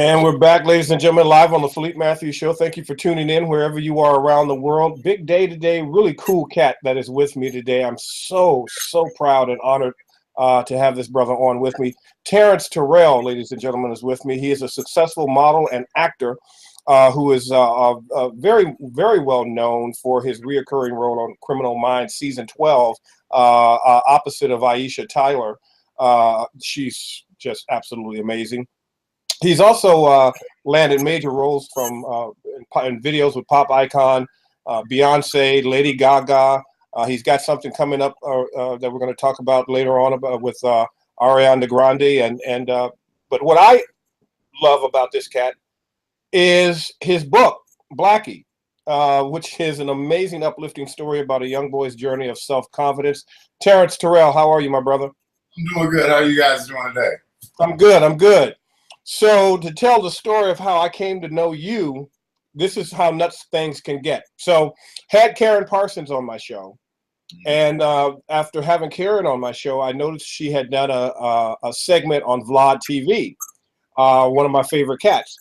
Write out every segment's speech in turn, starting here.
And we're back, ladies and gentlemen, live on the Philippe Matthews Show. Thank you for tuning in wherever you are around the world. Big day today. Really cool cat that is with me today. I'm so proud and honored to have this brother on with me. Terrence Terrell, ladies and gentlemen, is with me. He is a successful model and actor who is very well known for his reoccurring role on Criminal Minds season 12, opposite of Aisha Tyler. She's just absolutely amazing. He's also landed major roles from in videos with pop icon Beyonce, Lady Gaga. He's got something coming up that we're going to talk about later on with Ariana Grande. But what I love about this cat is his book, Blackie, which is an amazing, uplifting story about a young boy's journey of self-confidence. Terrence Terrell, how are you, my brother? I'm doing good. How are you guys doing today? I'm good. I'm good. So to tell the story of how I came to know you, this is how nuts things can get. So had Karyn Parsons on my show. And after having Karyn on my show, I noticed she had done a segment on Vlad TV, one of my favorite cats.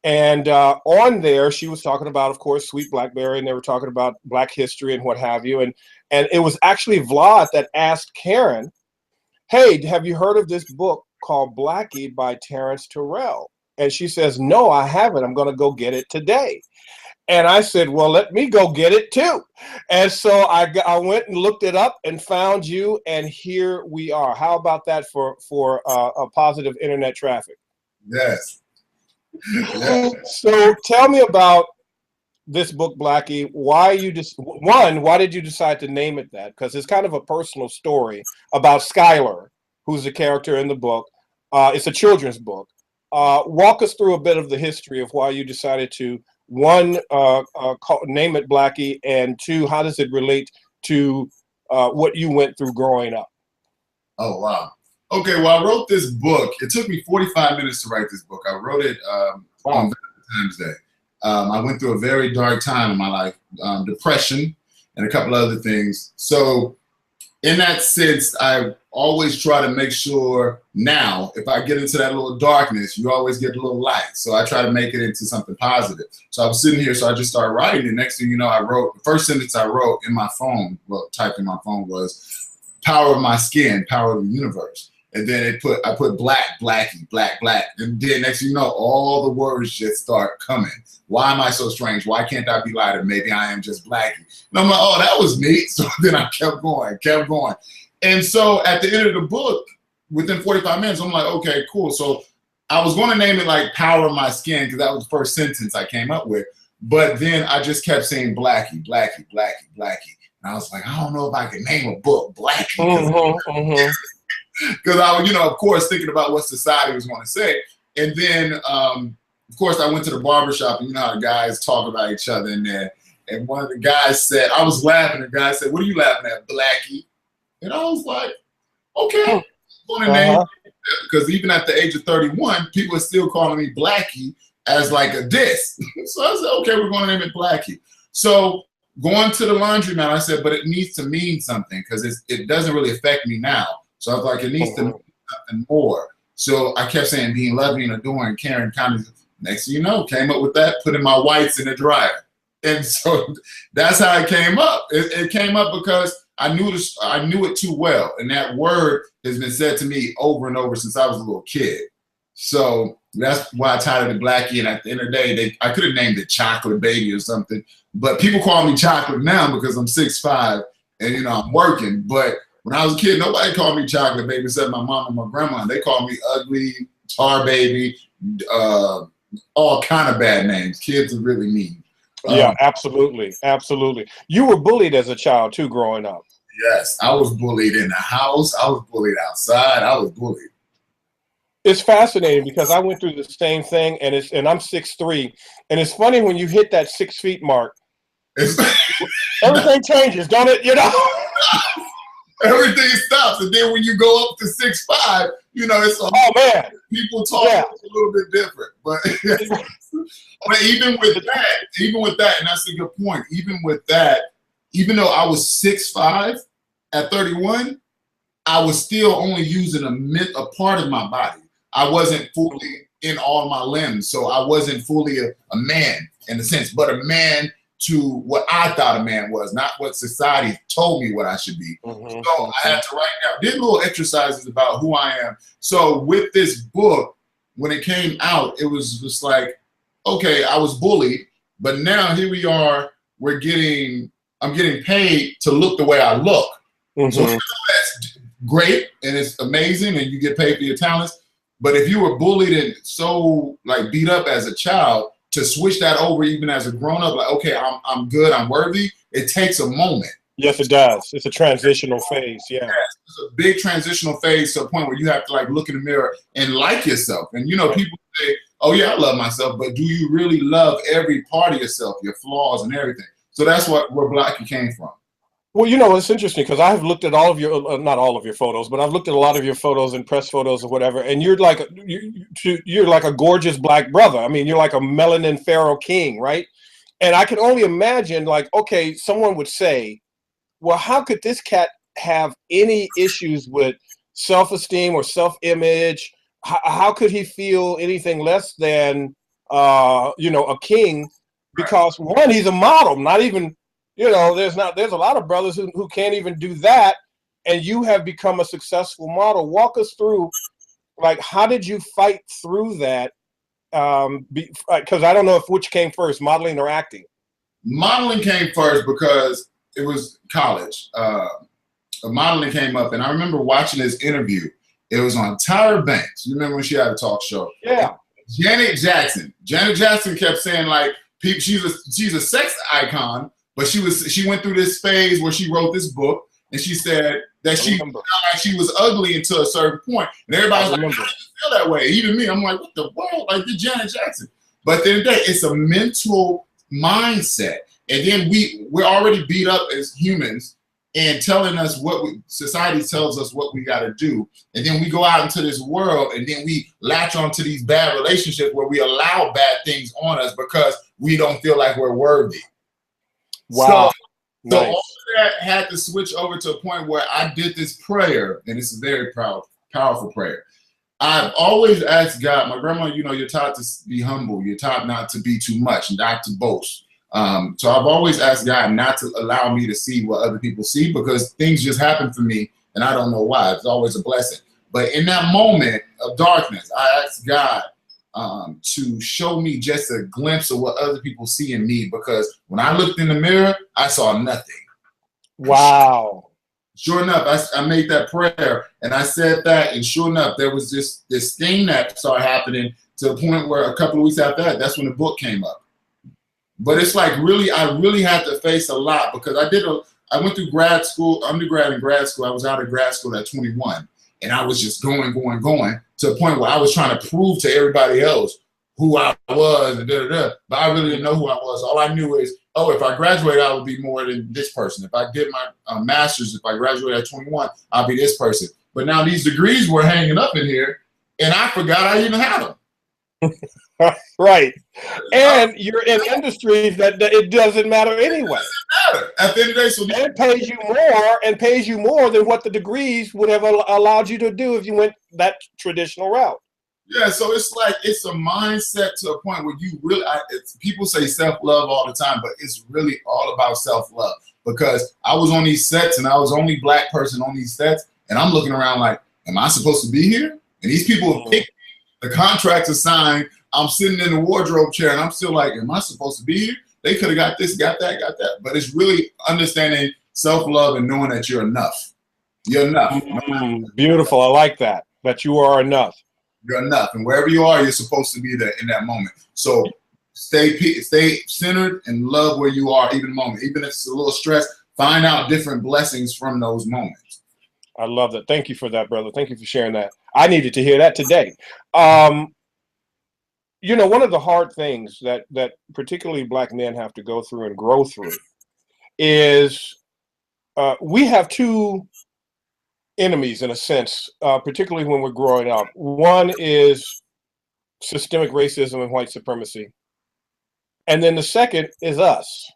And on there, she was talking about, of course, Sweet Blackberry, and they were talking about Black history and what have you. And it was actually Vlad that asked Karyn, hey, have you heard of this book called Blackie by Terrence Terrell? And she says, no, I haven't. I'm going to go get it today. And I said, well, let me go get it too. And so I went and looked it up and found you, and here we are. How about that for a positive internet traffic? Yes. So tell me about this book, Blackie. Why did you decide to name it that? Because it's kind of a personal story about Skylar, who's the character in the book. It's a children's book. Walk us through a bit of the history of why you decided to, one, name it Blackie, and two, how does it relate to what you went through growing up? Oh, wow. Okay, well, I wrote this book. It took me 45 minutes to write this book. I wrote it on Valentine's Day. I went through a very dark time in my life, depression and a couple other things. So in that sense, I always try to make sure now, if I get into that little darkness, you always get a little light. So I try to make it into something positive. So I was sitting here, so I just started writing. And next thing you know, I wrote, the first sentence I wrote in my phone, well, typed in my phone was, power of my skin, power of the universe. And then I put black, Blackie, black. And then next thing you know, all the words just start coming. Why am I so strange? Why can't I be lighter? Maybe I am just Blackie. And I'm like, oh, that was neat. So then I kept going. And so at the end of the book, within 45 minutes, I'm like, okay, cool. So I was going to name it like Power of My Skin, because that was the first sentence I came up with. But then I just kept saying Blackie. And I was like, I don't know if I can name a book Blackie. Because I was, of course, thinking about what society was going to say. And then, of course, I went to the barbershop, and you know how the guys talk about each other in there. And one of the guys said, I was laughing. The guy said, what are you laughing at, Blackie? And I was like, okay, I'm going to name it. Because even at the age of 31, people are still calling me Blackie as like a diss. So I said, okay, we're going to name it Blackie. So going to the laundromat, I said, but it needs to mean something, because it doesn't really affect me now. So I was like, it needs to mean something more. So I kept saying being loving, adoring, caring, kind. Next thing you know, came up with that, putting my whites in the dryer. And so that's how it came up. It came up because I knew it too well. And that word has been said to me over and over since I was a little kid. So that's why I titled it Blackie. And at the end of the day, I could have named it Chocolate Baby or something. But people call me Chocolate now because I'm 6'5", and I'm working. But when I was a kid, nobody called me Chocolate Baby except my mom and my grandma. They called me Ugly, Tar Baby, all kind of bad names. Kids are really mean. Yeah, absolutely. You were bullied as a child too, growing up. Yes, I was bullied in the house. I was bullied outside. I was bullied. It's fascinating because I went through the same thing, and I'm 6'3", and it's funny when you hit that 6 feet mark, everything changes, don't it? Everything stops, and then when you go up to 6'5", it's people talk a little bit different. But even with that, and that's a good point. Even with that, even though I was 6'5" at 31, I was still only using a part of my body. I wasn't fully in all my limbs. So I wasn't fully a man in a sense, but a man to what I thought a man was, not what society told me what I should be. So I had to write down, did little exercises about who I am. So with this book, when it came out, it was just like, okay, I was bullied, but now here we are, I'm getting paid to look the way I look. So that's great and it's amazing and you get paid for your talents. But if you were bullied and so like beat up as a child, to switch that over even as a grown up, like, okay, I'm good, I'm worthy, it takes a moment. Yes, it does. It's a transitional phase. Yeah. It's a big transitional phase to a point where you have to like look in the mirror and like yourself. And you know, people say, oh yeah, I love myself, but do you really love every part of yourself, your flaws and everything? So that's where Blackie came from. Well, you know, it's interesting because I've looked at all of your, not all of your photos, but I've looked at a lot of your photos and press photos or whatever, and you're like a gorgeous black brother. I mean, you're like a melanin pharaoh king, right? And I can only imagine, like, okay, someone would say, well, how could this cat have any issues with self-esteem or self-image? How could he feel anything less than, you know, a king? Because one, he's a model, not even. You know, there's a lot of brothers who can't even do that, and you have become a successful model. Walk us through, like, how did you fight through that? Because I don't know which came first, modeling or acting. Modeling came first because it was college. Modeling came up, and I remember watching this interview. It was on Tyra Banks. You remember when she had a talk show? Yeah. Janet Jackson. Janet Jackson kept saying, like, she's a sex icon. But she went through this phase where she wrote this book, and she said that she felt like she was ugly until a certain point. And everybody's like, I don't feel that way. Even me, I'm like, what the world? Like, you're Janet Jackson. But at the end of the day, it's a mental mindset. And then we're already beat up as humans and telling us society tells us what we got to do. And then we go out into this world, and then we latch onto these bad relationships where we allow bad things on us because we don't feel like we're worthy. Wow. So all of that had to switch over to a point where I did this prayer, and it's a very powerful prayer. I've always asked God, my grandma, you know, you're taught to be humble. You're taught not to be too much, not to boast. So I've always asked God not to allow me to see what other people see because things just happen for me, and I don't know why. It's always a blessing. But in that moment of darkness, I asked God to show me just a glimpse of what other people see in me, because when I looked in the mirror, I saw nothing. Wow. Sure enough, I made that prayer and I said that, and sure enough, there was this thing that started happening to the point where a couple of weeks after that, that's when the book came up. But it's like I really had to face a lot because I went through grad school, undergrad and grad school. I was out of grad school at 21. And I was just going to a point where I was trying to prove to everybody else who I was and But I really didn't know who I was. All I knew is, oh, if I graduate, I would be more than this person. If I get my master's, if I graduate at 21, I'll be this person. But now these degrees were hanging up in here, and I forgot I even had them. Right. And you're in industries that it doesn't matter anyway. It doesn't matter. At the end of the day, so it pays you more than what the degrees would have allowed you to do if you went that traditional route. Yeah, so it's like it's a mindset to a point where you really people say self-love all the time, but it's really all about self-love. Because I was on these sets and I was the only black person on these sets, and I'm looking around like, am I supposed to be here? And these people have picked me, the contracts are signed. I'm sitting in the wardrobe chair and I'm still like, am I supposed to be here? They could have got this, got that, got that. But it's really understanding self-love and knowing that you're enough. You're enough. Beautiful. I like that. That you are enough. You're enough. And wherever you are, you're supposed to be there in that moment. So stay centered and love where you are, even the moment. Even if it's a little stress, find out different blessings from those moments. I love that. Thank you for that, brother. Thank you for sharing that. I needed to hear that today. You know, one of the hard things that particularly black men have to go through and grow through is we have two enemies in a sense, particularly when we're growing up. One is systemic racism and white supremacy. And then the second is us.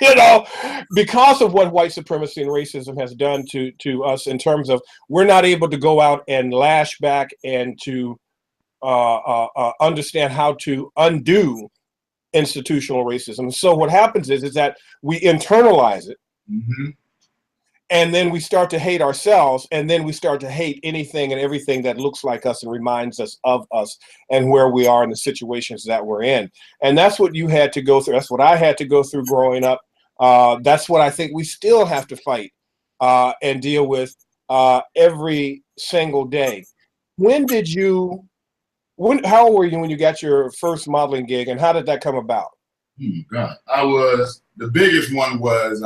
You know, because of what white supremacy and racism has done to us in terms of we're not able to go out and lash back and to understand how to undo institutional racism. So what happens is that we internalize it. Mm-hmm. And then we start to hate ourselves, and then we start to hate anything and everything that looks like us and reminds us of us and where we are in the situations that we're in. And that's what you had to go through. That's what I had to go through growing up. That's what I think we still have to fight and deal with every single day. How old were you when you got your first modeling gig, and how did that come about? Oh God. The biggest one was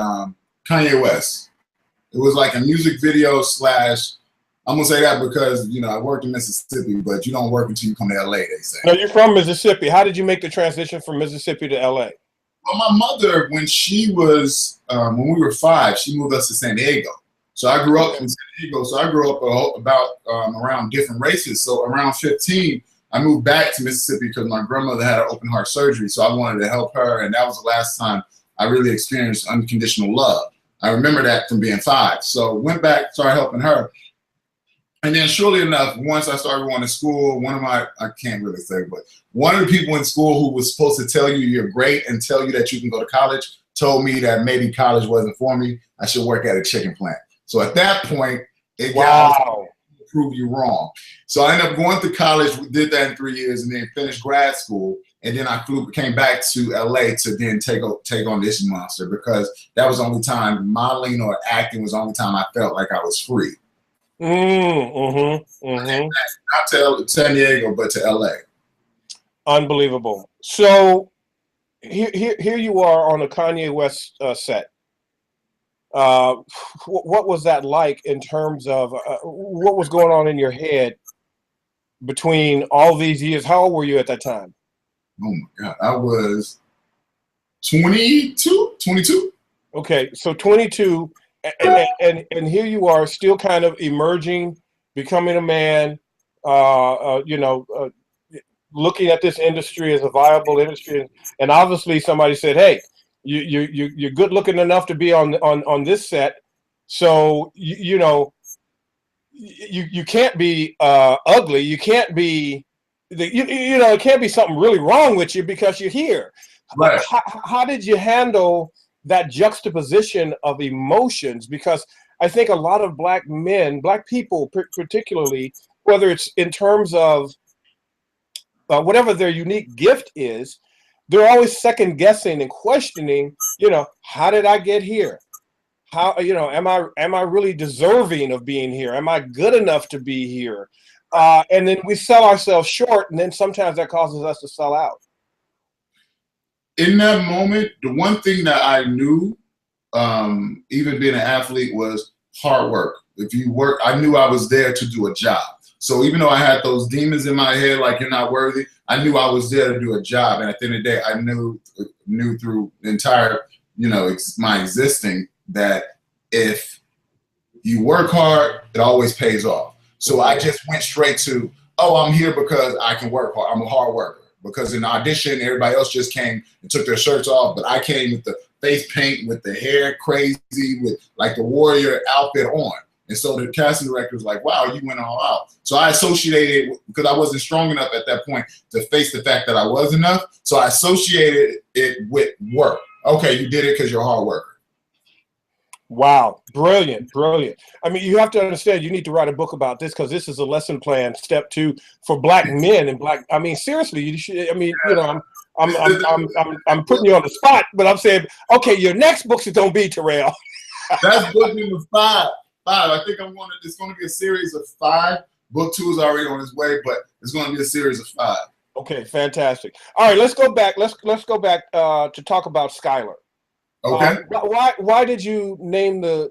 Kanye West. It was like a music video slash, I'm gonna say that because, you know, I worked in Mississippi, but you don't work until you come to LA, they say. No, you're from Mississippi. How did you make the transition from Mississippi to LA? Well, my mother, when she was, when we were 5, she moved us to San Diego. So I grew up in San Diego. So I grew up around different races. So around 15, I moved back to Mississippi because my grandmother had an open heart surgery. So I wanted to help her. And that was the last time I really experienced unconditional love. I remember that from being 5. So went back, started helping her. And then surely enough, once I started going to school, I can't really say, but one of the people in school who was supposed to tell you you're great and tell you that you can go to college told me that maybe college wasn't for me. I should work at a chicken plant. So at that point, it got to prove you wrong. So I ended up going to college, did that in 3 years, and then finished grad school. And then I came back to LA to then take on this monster, because that was the only time modeling or acting was the only time I felt like I was free. Not to San Diego, but to LA. Unbelievable. So here you are on a Kanye West set. What was that like in terms of what was going on in your head between all these years? How old were you at that time? Oh my God, I was 22. Okay, so 22, and here you are, still kind of emerging, becoming a man. Looking at this industry as a viable industry, and obviously somebody said, "Hey, you're good looking enough to be on this set, so you can't be ugly. You can't be." it can't be something really wrong with you because you're here. Right. How did you handle that juxtaposition of emotions? Because I think a lot of black men, black people particularly, whether it's in terms of whatever their unique gift is, they're always second guessing and questioning, how did I get here? How, am I really deserving of being here? Am I good enough to be here? And then we sell ourselves short, and then sometimes that causes us to sell out. In that moment, the one thing that I knew, even being an athlete, was hard work. If you work, I knew I was there to do a job. So even though I had those demons in my head, like you're not worthy, I knew I was there to do a job. And at the end of the day, I knew through the entire, my existing, that if you work hard, it always pays off. So I just went straight to, oh, I'm here because I can work hard. I'm a hard worker. Because in the audition, everybody else just came and took their shirts off, but I came with the face paint, with the hair crazy, with like the warrior outfit on. And so the casting director was like, wow, you went all out. So I associated, because I wasn't strong enough at that point to face the fact that I was enough. So I associated it with work. Okay, you did it because you're a hard worker. Wow, brilliant, brilliant. I mean, you have to understand, you need to write a book about this, because this is a lesson plan, step 2 for black men and black. I mean, seriously, you should. I mean, I'm putting you on the spot, but I'm saying, okay, your next book's gonna be Terrell. That's book number 5. I think it's going to be a series of 5. Book 2 is already on its way, but it's going to be a series of 5. Okay, fantastic. All right, let's go back. Let's go back to talk about Skylar. Okay. Why did you name the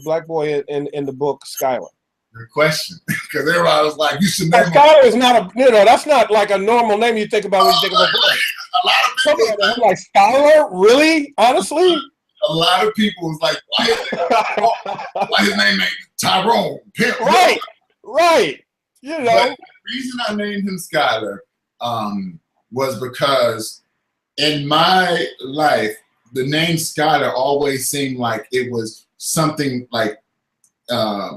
black boy in the book Skylar? Good question. Because everybody was like, you should name Skylar is not that's not like a normal name you think about when you think about boy. A lot of people like Skylar, really? Honestly? A lot of people was like, why his name ain't Tyrone? Pimp. Right. But the reason I named him Skylar was because in my life, the name Skylar always seemed like it was something like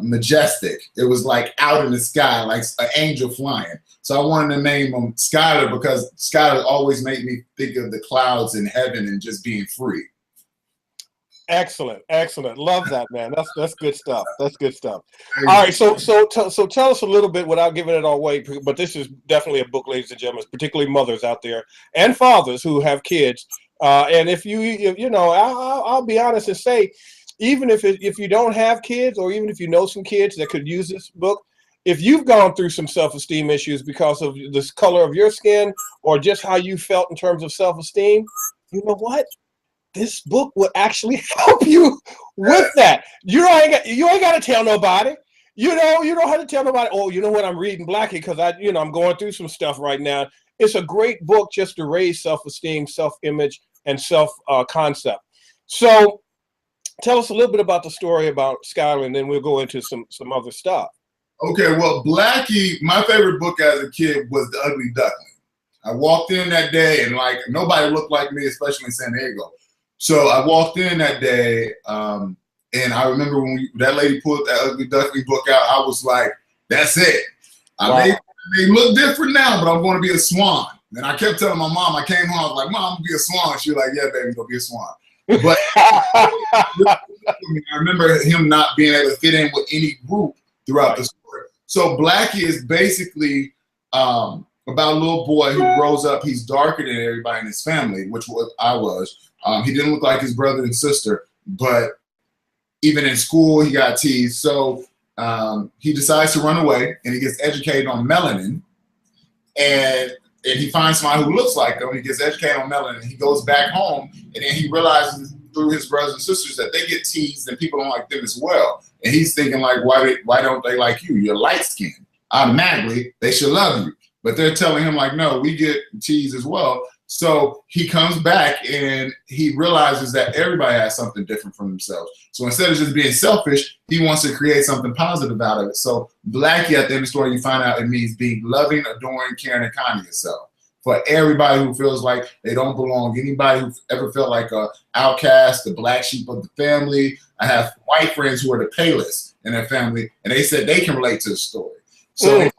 majestic. It was like out in the sky, like an angel flying. So I wanted to name him Skylar because Skylar always made me think of the clouds in heaven and just being free. Excellent, excellent. Love that, man. That's good stuff. That's good stuff. All right, so tell us a little bit without giving it all away. But this is definitely a book, ladies and gentlemen, particularly mothers out there and fathers who have kids. And if you know, I'll be honest and say, even if you don't have kids, or even if you know some kids that could use this book, if you've gone through some self-esteem issues because of the color of your skin or just how you felt in terms of self-esteem, you know what? This book will actually help you with that. You ain't got to tell nobody. You don't have to tell nobody. Oh, you know what? I'm reading Blackie because I'm going through some stuff right now. It's a great book just to raise self-esteem, self-image, and self-concept. So, tell us a little bit about the story about Skylar, and then we'll go into some other stuff. Okay, well, Blackie, my favorite book as a kid was The Ugly Duckling. I walked in that day and like nobody looked like me, especially in San Diego. So I walked in that day, and I remember when that lady pulled that Ugly Duckling book out, I was like, that's it. Wow. I may look different now, but I'm going to be a swan. And I kept telling my mom, I came home, I was like, Mom, I'm going to be a swan. She was like, yeah, baby, go be a swan. But I remember him not being able to fit in with any group throughout the story. So Blackie is basically about a little boy who grows up. He's darker than everybody in his family, which I was. He didn't look like his brother and sister, but even in school, he got teased. So he decides to run away, and he gets educated on melanin. And he finds somebody who looks like him. He gets educated on melanin. He goes back home, and then he realizes through his brothers and sisters that they get teased and people don't like them as well. And he's thinking like, why don't they like you? You're light skinned. Automatically, they should love you. But they're telling him like, no, we get teased as well. So he comes back and he realizes that everybody has something different from themselves. So instead of just being selfish, he wants to create something positive out of it. So Blackie, at the end of the story, you find out it means being loving, adoring, caring, and kind of yourself. For everybody who feels like they don't belong, anybody who ever felt like an outcast, the black sheep of the family. I have white friends who are the payless in their family, and they said they can relate to the story. So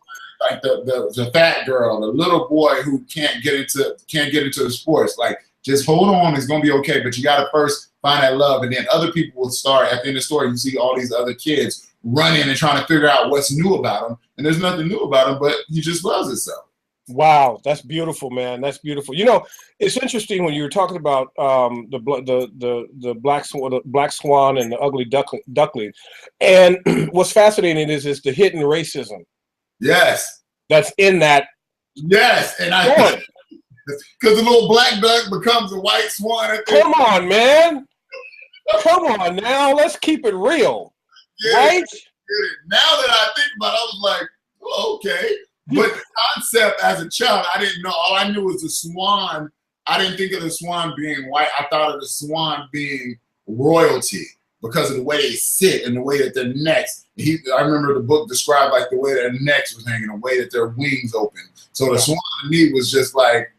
like the fat girl, the little boy who can't get into the sports, like just hold on, it's gonna be okay. But you gotta first find that love, and then other people will start. At the end of the story, you see all these other kids running and trying to figure out what's new about him, and there's nothing new about him, but he just loves himself. Wow, that's beautiful, man. That's beautiful. You know, it's interesting when you were talking about the black swan and the ugly duckling, and what's fascinating is the hidden racism. Yes, that's in that. Yes, and because the little black duck becomes a white swan. Come on, man. Come on now. Let's keep it real, right? Now that I think about it, I was like, oh, okay. But the concept as a child, I didn't know. All I knew was the swan. I didn't think of the swan being white. I thought of the swan being royalty because of the way they sit and the way that their necks. I remember the book described like the way their necks was hanging, the way that their wings open. So the swan to me was just like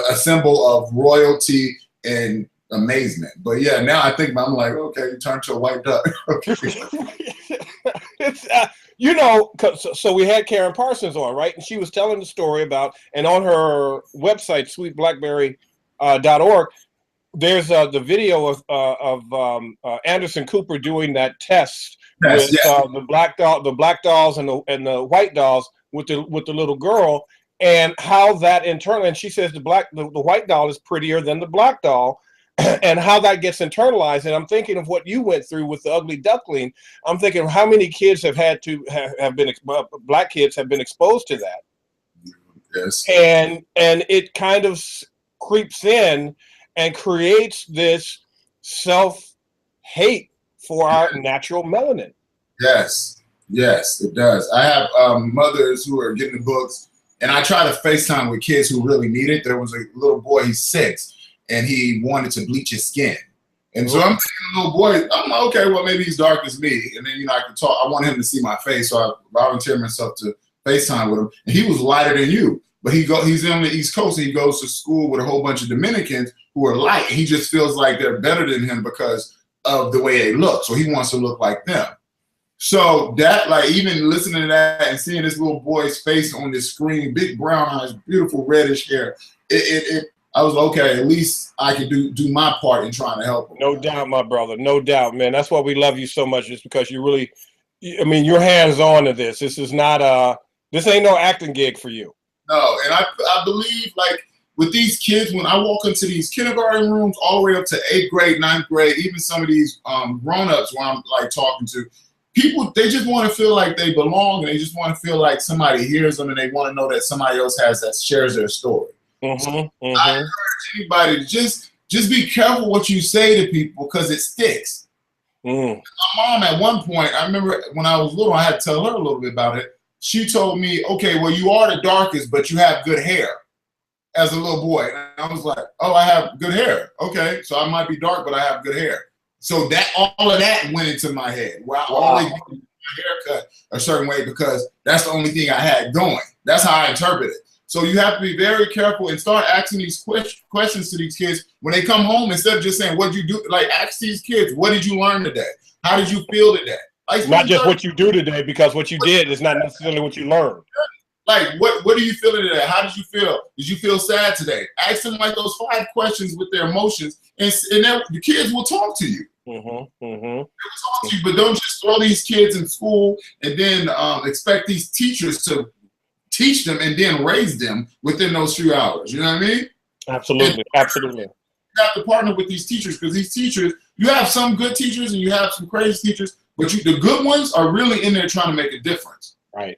a symbol of royalty and amazement. But yeah, now I think I'm like, okay, you turned to a white duck. Okay. You know, so we had Karyn Parsons on, right? And she was telling the story about, and on her website, sweetblackberry.org, there's the video of Anderson Cooper doing that test with the black dolls and the white dolls with the little girl, and how that internally, and she says the white doll is prettier than the black doll. And how that gets internalized. And I'm thinking of what you went through with the ugly duckling. I'm thinking how many kids have been black kids have been exposed to that. Yes. And it kind of creeps in and creates this self-hate for our natural melanin. Yes, yes, it does. I have mothers who are getting the books, and I try to FaceTime with kids who really need it. There was a little boy, he's 6. And he wanted to bleach his skin. And so I'm thinking, little boy, I'm like, okay, well, maybe he's dark as me. And then, I can talk. I want him to see my face. So I volunteered myself to FaceTime with him. And he was lighter than you. But he's on the East Coast, and he goes to school with a whole bunch of Dominicans who are light. And he just feels like they're better than him because of the way they look. So he wants to look like them. So that, like, even listening to that and seeing this little boy's face on the screen, big brown eyes, beautiful reddish hair, I was like, okay, at least I could do my part in trying to help him. No doubt, my brother. No doubt, man. That's why we love you so much, just because you really, I mean, you're hands-on to this. This is not this ain't no acting gig for you. No, and I believe, like, with these kids, when I walk into these kindergarten rooms all the way up to 8th grade, 9th grade, even some of these grown-ups where I'm like talking to, people, they just want to feel like they belong, and they just want to feel like somebody hears them, and they want to know that somebody else shares their story. So I encourage anybody to just be careful what you say to people, because it sticks. My mom, at one point, I remember when I was little, I had to tell her a little bit about it. She told me, okay, well, you are the darkest, but you have good hair, as a little boy. And I was like, oh, I have good hair. Okay, so I might be dark, but I have good hair. So that, all of that went into my head, where I always get my haircut a certain way, because that's the only thing I had going. That's how I interpret it. So you have to be very careful and start asking these questions to these kids when they come home, instead of just saying, what'd you do? Like, ask these kids, what did you learn today? How did you feel today? Like, not just what you do today, because what you did is not necessarily what you learned. Like, what are you feeling today? How did you feel? Did you feel sad today? Ask them like those 5 questions with their emotions, and the kids will talk to you. They will talk to you, but don't just throw these kids in school and then expect these teachers to teach them and then raise them within those few hours. You know what I mean? Absolutely, absolutely. You have to partner with these teachers, because these teachers, you have some good teachers and you have some crazy teachers, but the good ones are really in there trying to make a difference. Right.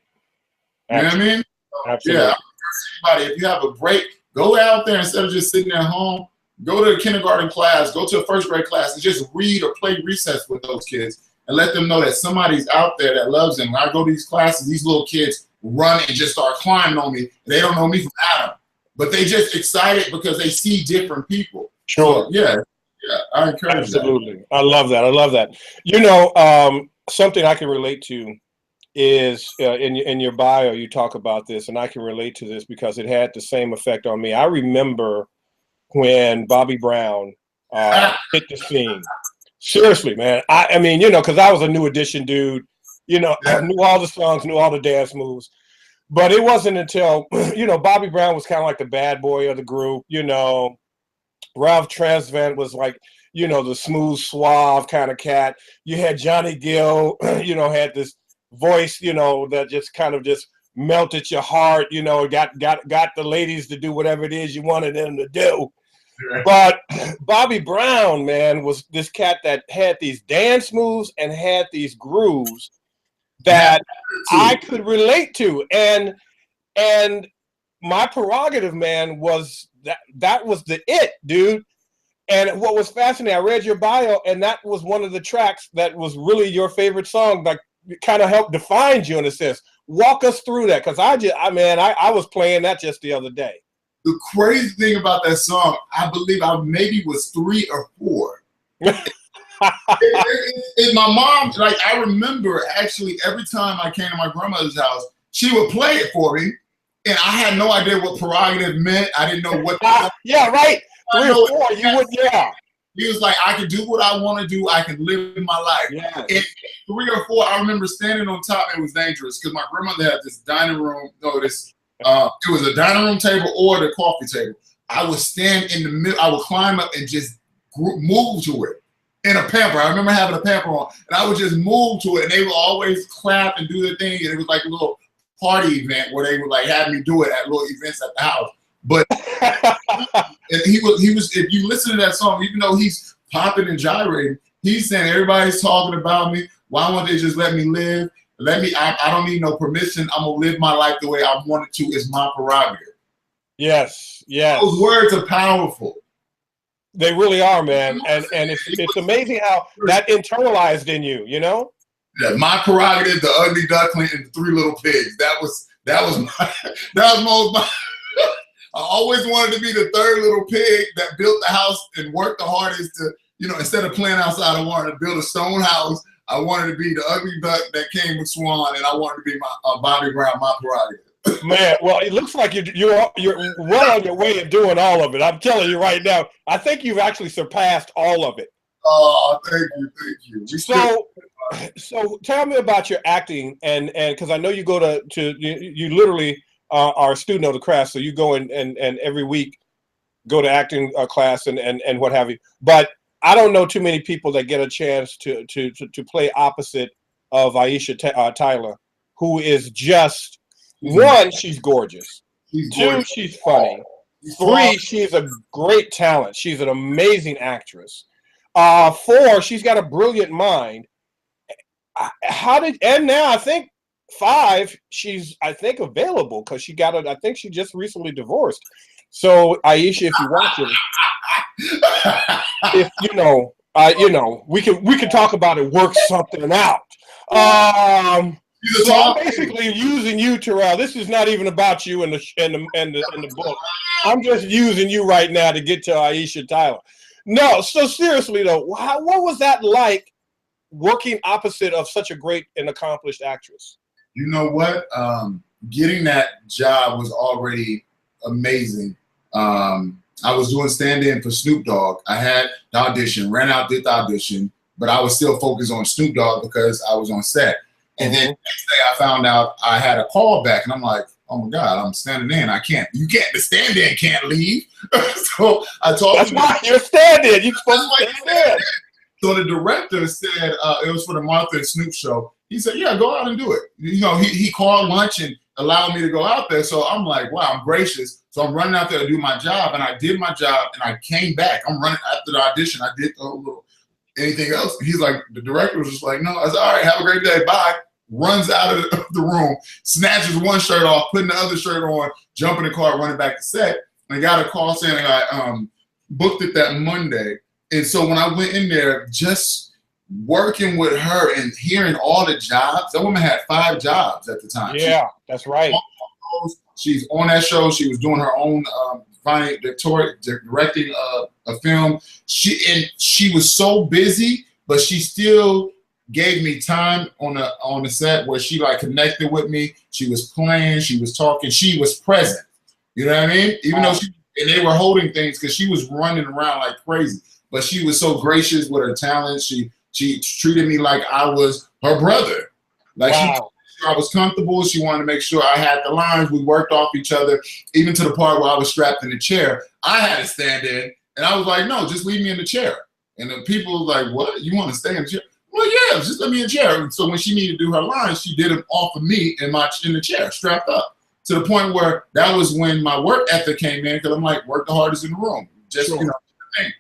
You know what I mean? Absolutely. Yeah. Anybody, if you have a break, go out there instead of just sitting at home. Go to a kindergarten class, go to a 1st grade class, and just read or play recess with those kids, and let them know that somebody's out there that loves them. When I go to these classes, these little kids run and just start climbing on me. They don't know me from Adam, but they just excited because they see different people. Sure. So, yeah, I encourage absolutely. that. I love that. I love that. You know, something I can relate to is in your bio, you talk about this, and I can relate to this because it had the same effect on me. I remember when Bobby Brown hit the scene. Seriously, man. I mean, you know, because I was a New Edition dude. You know, I knew all the songs, knew all the dance moves. But it wasn't until, you know, Bobby Brown was kind of like the bad boy of the group. You know, Ralph Tresvant was like, you know, the smooth, suave kind of cat. You had Johnny Gill, you know, had this voice, you know, that just kind of just melted your heart, you know, got the ladies to do whatever it is you wanted them to do. But Bobby Brown, man, was this cat that had these dance moves and had these grooves that I could relate to. And my prerogative, man, was that was the it, dude. And what was fascinating, I read your bio, and that was one of the tracks that was really your favorite song, like kind of helped define you in a sense. Walk us through that, because I was playing that just the other day. The crazy thing about that song, I believe I maybe was 3 or 4. And my mom, like, I remember actually every time I came to my grandmother's house, she would play it for me, and I had no idea what prerogative meant. I didn't know what. Yeah, right. 3 or 4, you would, yeah. He was like, I can do what I want to do. I can live my life. Yes. And 3 or 4, I remember standing on top. It was dangerous because my grandmother had this dining room. No, it was a dining room table or the coffee table. I would stand in the middle. I would climb up and just move to it in a pamper. I remember having a pamper on, and I would just move to it, and they would always clap and do their thing. And it was like a little party event where they would like have me do it at little events at the house. But and he was. If you listen to that song, even though he's popping and gyrating, he's saying everybody's talking about me. Why won't they just let me live? I don't need no permission. I'm gonna live my life the way I want it to. It's my prerogative. Yes, yes. Those words are powerful. They really are, man. And it's amazing how that internalized in you, you know? Yeah, my prerogative, the ugly duckling, and the 3 little pigs. That was my I always wanted to be the 3rd little pig that built the house and worked the hardest to, you know, instead of playing outside, I wanted to build a stone house. I wanted to be the ugly duck that came with Swan, and I wanted to be my Bobby Brown, my prerogative. Man, well, it looks like you're well on your way of doing all of it. I'm telling you right now, I think you've actually surpassed all of it. Oh, thank you. So tell me about your acting, and because I know you go to you literally are a student of the craft, so you go and every week go to acting class and what have you. But I don't know too many people that get a chance to play opposite of Aisha Tyler, who is just one, she's gorgeous. Two, she's funny. Three, she's a great talent. She's an amazing actress. Four, she's got a brilliant mind. And now I think five, she's available because she got it. I think she just recently divorced. So Aisha, if you're watching, if we can talk about it, work something out. So I'm basically using you, Terrell. This is not even about you in the book. I'm just using you right now to get to Aisha Tyler. No, so seriously though, what was that like working opposite of such a great and accomplished actress? You know what? Getting that job was already amazing. I was doing stand-in for Snoop Dogg. I had the audition, ran out, did the audition, but I was still focused on Snoop Dogg because I was on set. And then the next day I found out I had a call back, and I'm like, oh my God, I'm standing in. The stand-in can't leave. So I told him. That's why you're standing. You're supposed to stand in. So the director said, it was for the Martha and Snoop show. He said, yeah, go out and do it. You know, he called lunch and allowed me to go out there. So I'm like, wow, I'm gracious. So I'm running out there to do my job, and I did my job, and I came back. I'm running after the audition. I did anything else. He's like, the director was just like, no. I said, all right, have a great day. Bye. Runs out of the room, snatches one shirt off, putting the other shirt on, jumping in the car, running back to set. And I got a call saying I booked it that Monday. And so when I went in there, just working with her and hearing all the jobs, that woman had 5 jobs at the time. Yeah, that's right. She's on that show. She was doing her own directing a film. She was so busy, but she still gave me time on the set where she like connected with me. She was playing, she was talking, she was present. You know what I mean? Even though they were holding things because she was running around like crazy. But she was so gracious with her talent. She treated me like I was her brother. Like I was comfortable. She wanted to make sure I had the lines. We worked off each other, even to the part where I was strapped in the chair. I had to stand in, and I was like, no, just leave me in the chair. And the people were like, what? You want to stay in the chair? Well, yeah, just let me in the chair. And so when she needed to do her lines, she did them off of me in the chair, strapped up. To the point where that was when my work ethic came in, because I'm like, work the hardest in the room. Just, you know, thing.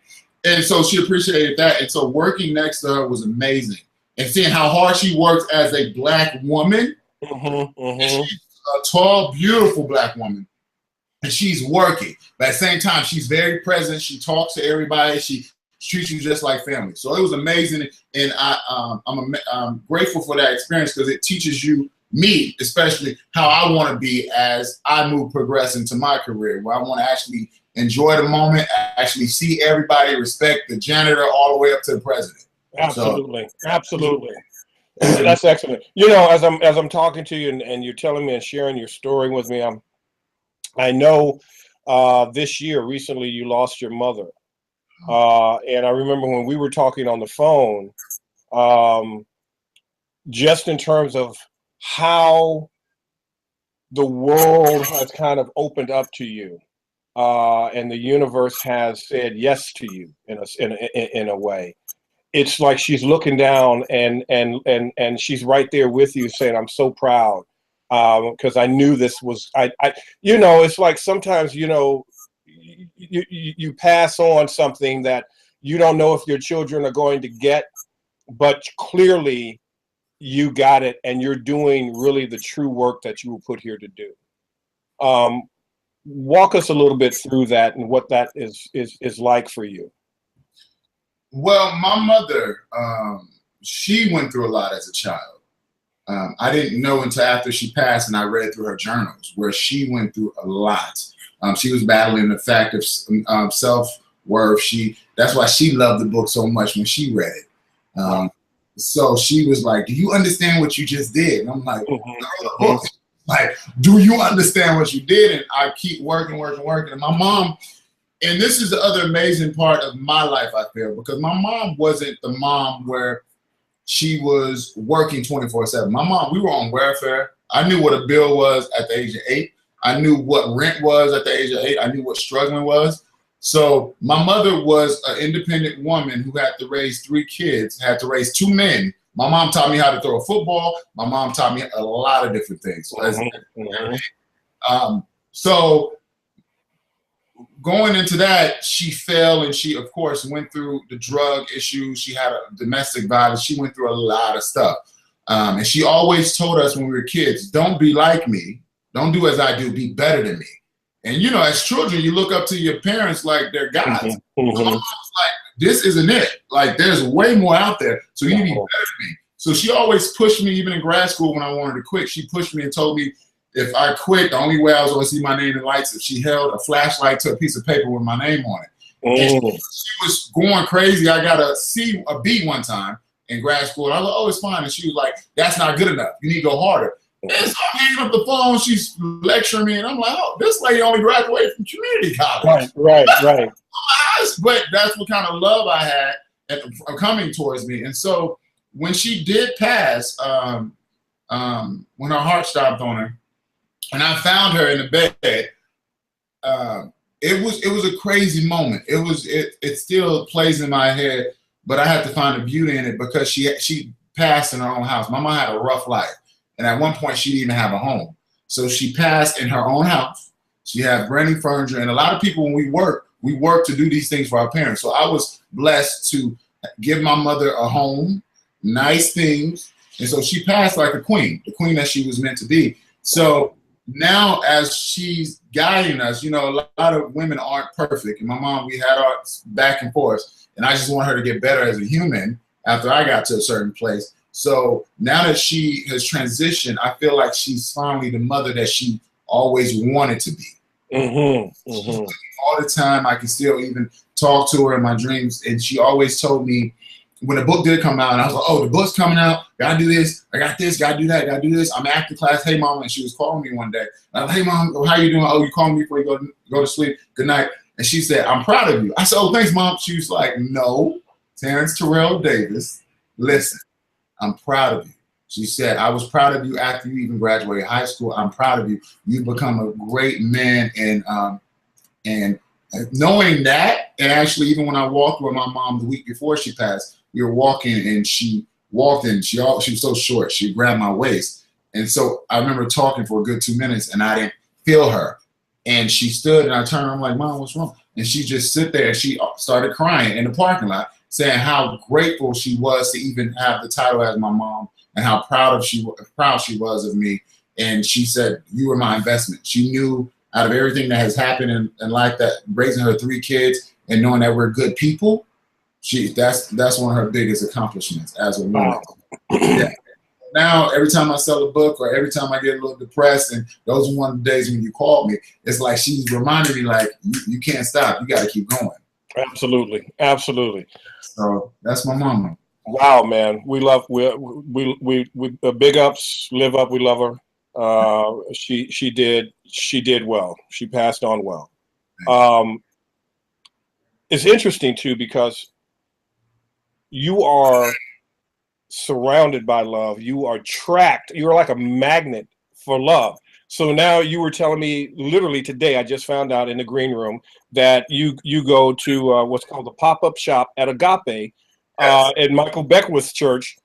And so she appreciated that. And so working next to her was amazing. And seeing how hard she works as a Black woman. And she's a tall, beautiful Black woman. And she's working. But at the same time, she's very present. She talks to everybody. She treats you just like family. So it was amazing. And I'm grateful for that experience because it teaches me, especially, how I want to be as I progress into my career, where I want to actually enjoy the moment, actually see everybody, respect the janitor all the way up to the president. Absolutely. Absolutely. That's excellent. You know, as I'm talking to you and you're telling me and sharing your story with me, I know this year, recently, you lost your mother. And I remember when we were talking on the phone, just in terms of how the world has kind of opened up to you, and the universe has said yes to you in a way. It's like she's looking down and she's right there with you saying, I'm so proud, because I knew this was, you know, it's like sometimes, you know, you pass on something that you don't know if your children are going to get, but clearly you got it, and you're doing really the true work that you were put here to do. Walk us a little bit through that and what that is like for you. Well, my mother, she went through a lot as a child. I didn't know until after she passed, and I read through her journals where she went through a lot. She was battling the fact of self-worth. That's why she loved the book so much when she read it. So she was like, do you understand what you just did? And I'm like, like, do you understand what you did? And I keep working. And my mom, And this is the other amazing part of my life, I feel, because my mom wasn't the mom where she was working 24/7. My mom, we were on welfare. I knew what a bill was at the age of 8. I knew what rent was at the age of 8. I knew what struggling was. So my mother was an independent woman who had to raise 3 kids, had to raise 2 men. My mom taught me how to throw a football. My mom taught me a lot of different things. So going into that, she fell, and she, of course, went through the drug issues. She had a domestic violence. She went through a lot of stuff. And she always told us when we were kids, don't be like me. Don't do as I do. Be better than me. And, you know, as children, you look up to your parents like they're gods. So my mom's like, this isn't it. Like, there's way more out there. So you need to be better than me. So she always pushed me, even in grad school when I wanted to quit. She pushed me and told me if I quit, the only way I was going to see my name in lights if she held a flashlight to a piece of paper with my name on it. And she was going crazy. I got a B one time in grad school. And I was like, oh, it's fine. And she was like, that's not good enough. You need to go harder. And so I'm hanging up the phone. She's lecturing me. And I'm like, oh, this lady only graduated from community college. Right. But that's what kind of love I had coming towards me. And so when she did pass, when her heart stopped on her, and I found her in the bed, it was a crazy moment. It still plays in my head, but I had to find a beauty in it because she passed in her own house. My mom had a rough life, and at one point she didn't even have a home. So she passed in her own house. She had brand new furniture, and a lot of people when we work to do these things for our parents. So I was blessed to give my mother a home, nice things, and so she passed like a queen, the queen that she was meant to be. So now as she's guiding us, you know, a lot of women aren't perfect. And my mom, we had our back and forth. And I just want her to get better as a human after I got to a certain place. So now that she has transitioned, I feel like she's finally the mother that she always wanted to be. All the time, I can still even talk to her in my dreams. And she always told me, when the book did come out, and I was like, oh, the book's coming out. Gotta do this. I got this. Gotta do that. Gotta do this. I'm acting class. Hey, mom. And she was calling me one day. I was like, hey, mom, how you doing? Oh, you calling me before you go to sleep? Good night. And she said, I'm proud of you. I said, oh, thanks, mom. She was like, no, Terrence Terrell Davis, listen, I'm proud of you. She said, I was proud of you after you even graduated high school. I'm proud of you. You've become a great man. And knowing that, and actually even when I walked with my mom the week before she passed, we were walking and she walked in. She was so short. She grabbed my waist. And so I remember talking for a good 2 minutes and I didn't feel her. And she stood and I turned around, I'm like, Mom, what's wrong? And she just sit there and she started crying in the parking lot, saying how grateful she was to even have the title as my mom and how proud she was of me. And she said, you were my investment. She knew out of everything that has happened in life, that raising her 3 kids and knowing that we're good people, that's one of her biggest accomplishments as a woman. Wow. Yeah. Now, every time I sell a book or every time I get a little depressed, and those are one of the days when you called me, it's like she's reminding me, like, you can't stop. You got to keep going. Absolutely. So that's my mama. Wow, man. We big ups, live up. We love her. She did well. She passed on well. It's interesting too, because you are surrounded by love. You are tracked. You're like a magnet for love. So now you were telling me literally today, I just found out in the green room that you go to what's called the pop-up shop at Agape at Michael Beckwith's church.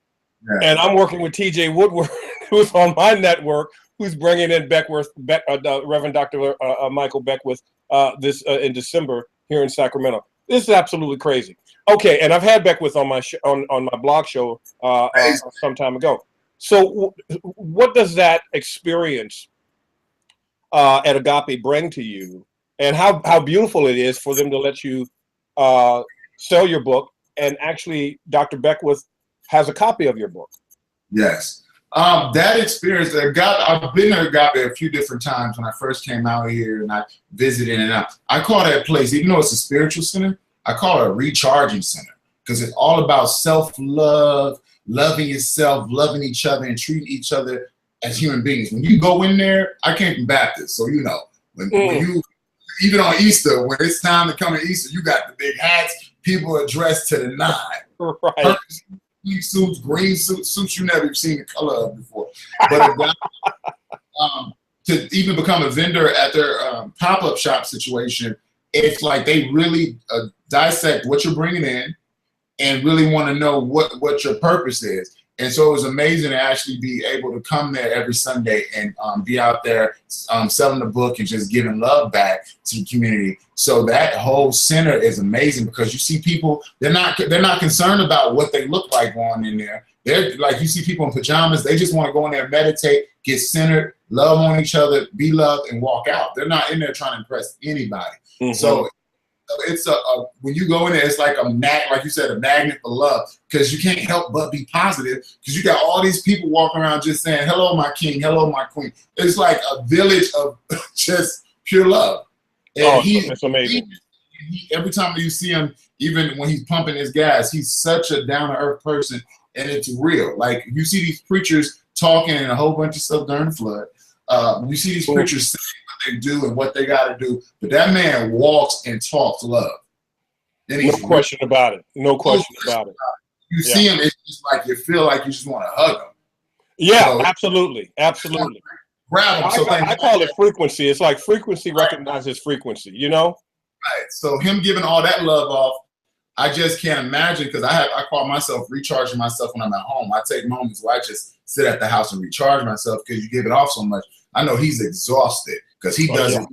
Yes. And I'm working with TJ Woodward, who's on my network, who's bringing in Reverend Dr. Michael Beckwith in December here in Sacramento. This is absolutely crazy. Okay, and I've had Beckwith on my on my blog show some time ago. So what does that experience at Agape bring to you, and how beautiful it is for them to let you sell your book, and actually Dr. Beckwith has a copy of your book? Yes. That experience, I've been to Agape a few different times when I first came out here and I visited, and I call that place, even though it's a spiritual center, I call it a recharging center, because it's all about self-love, loving yourself, loving each other, and treating each other as human beings. When you go in there, I came from Baptist, so you know, when you even on Easter, when it's time to come to Easter, you got the big hats. People are dressed to the nine. Right. Pink suits, green suits you never seen the color of before. But to even become a vendor at their pop-up shop situation, it's like they really dissect what you're bringing in and really want to know what your purpose is. And so it was amazing to actually be able to come there every Sunday and be out there selling the book and just giving love back to the community. So that whole center is amazing because you see people, they're not concerned about what they look like going in there. They're like, you see people in pajamas, they just want to go in there, meditate, get centered, love on each other, be loved, and walk out. They're not in there trying to impress anybody. Mm-hmm. So it's when you go in there, it's like like you said, a magnet for love, because you can't help but be positive because you got all these people walking around just saying, hello, my king, hello, my queen. It's like a village of just pure love. And that's amazing. Every time you see him, even when he's pumping his gas, he's such a down-to-earth person, and it's real. Like, you see these preachers talking and a whole bunch of stuff during the flood. You see these preachers saying what they do and what they got to do, but that man walks and talks love. And no question about it. No question about it. You see him, it's just like you feel like you just want to hug him. Yeah, so, absolutely. Grab him. So I call it frequency. It's like frequency recognizes frequency, you know? Right. So him giving all that love off, I just can't imagine, because I call myself recharging myself when I'm at home. I take moments where I just sit at the house and recharge myself because you give it off so much. I know he's exhausted because he does it